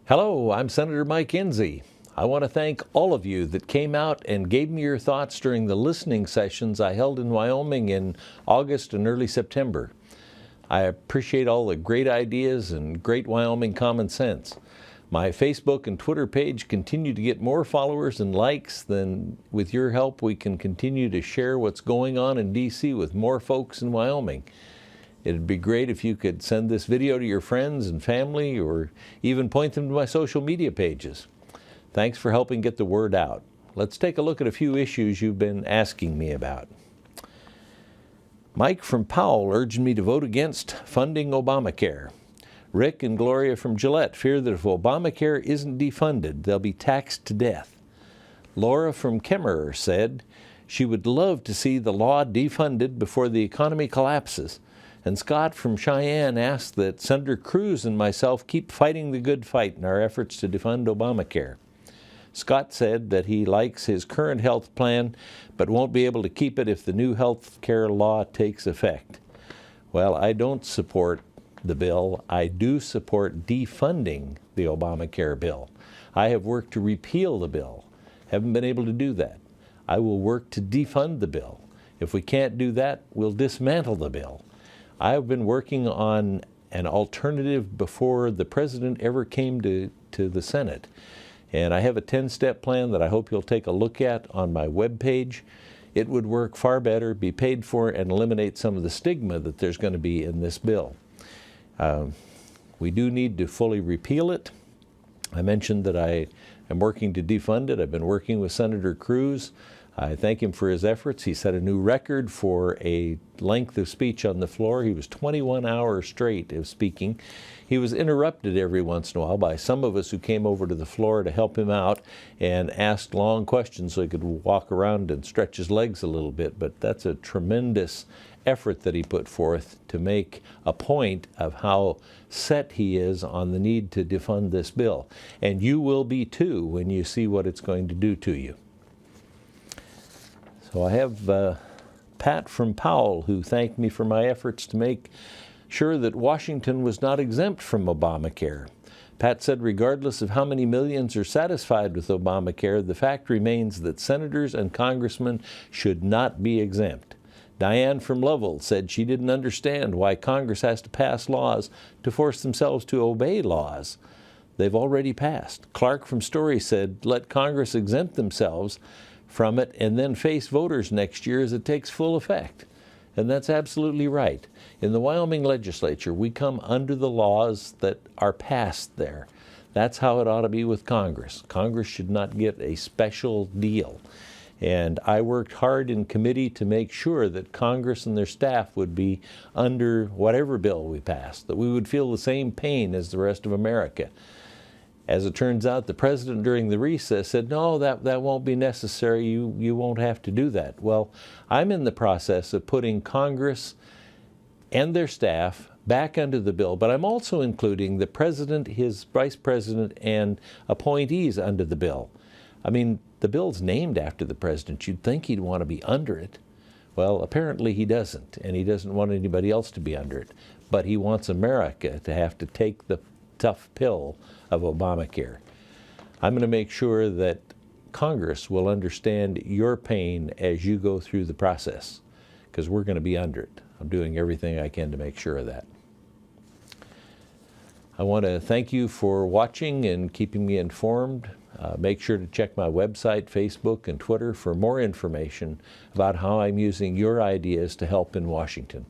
Hello, I'm Senator Mike Enzi. I want to thank all of you that came out and gave me your thoughts during the listening sessions I held in Wyoming in August and early September. I appreciate all the great ideas and great Wyoming common sense. My Facebook and Twitter page continue to get more followers and likes. Then with your help, we can continue to share what's going on in D.C. with more folks in Wyoming. It'd be great if you could send this video to your friends and family, or even point them to my social media pages. Thanks for helping get the word out. Let's take a look at a few issues you've been asking me about. Mike from Powell urged me to vote against funding Obamacare. Rick and Gloria from Gillette fear that if Obamacare isn't defunded, they'll be taxed to death. Laura from Kemmerer said she would love to see the law defunded before the economy collapses. And Scott from Cheyenne asked that Senator Cruz and myself keep fighting the good fight in our efforts to defund Obamacare. Scott said that he likes his current health plan, but won't be able to keep it if the new health care law takes effect. Well, I don't support the bill. I do support defunding the Obamacare bill. I have worked to repeal the bill. Haven't been able to do that. I will work to defund the bill. If we can't do that, we'll dismantle the bill. I have been working on an alternative before the president ever came to the Senate. And I have a 10-step plan that I hope you'll take a look at on my webpage. It would work far better, be paid for, and eliminate some of the stigma that there's going to be in this bill. We do need to fully repeal it. I mentioned that I am working to defund it. I've been working with Senator Cruz. I thank him for his efforts. He set a new record for a length of speech on the floor. He was 21 hours straight of speaking. He was interrupted every once in a while by some of us who came over to the floor to help him out and asked long questions so he could walk around and stretch his legs a little bit. But that's a tremendous effort that he put forth to make a point of how set he is on the need to defund this bill. And you will be too when you see what it's going to do to you. So I have Pat from Powell, who thanked me for my efforts to make sure that Washington was not exempt from Obamacare. Pat said, regardless of how many millions are satisfied with Obamacare, the fact remains that senators and congressmen should not be exempt. Diane from Lovell said she didn't understand why Congress has to pass laws to force themselves to obey laws they've already passed. Clark from Story said, let Congress exempt themselves from it and then face voters next year as it takes full effect. And that's absolutely right. In the Wyoming legislature, we come under the laws that are passed there. That's how it ought to be with Congress. Congress should not get a special deal. And I worked hard in committee to make sure that Congress and their staff would be under whatever bill we passed, that we would feel the same pain as the rest of America. As it turns out, the president during the recess said, no, that won't be necessary. You won't have to do that. Well, I'm in the process of putting Congress and their staff back under the bill, but I'm also including the president, his vice president, and appointees under the bill. I mean, the bill's named after the president. You'd think he'd want to be under it. Well, apparently he doesn't, and he doesn't want anybody else to be under it. But he wants America to have to take the tough pill of Obamacare. I'm going to make sure that Congress will understand your pain as you go through the process, because we're going to be under it. I'm doing everything I can to make sure of that. I want to thank you for watching and keeping me informed. Make sure to check my website, Facebook, and Twitter for more information about how I'm using your ideas to help in Washington.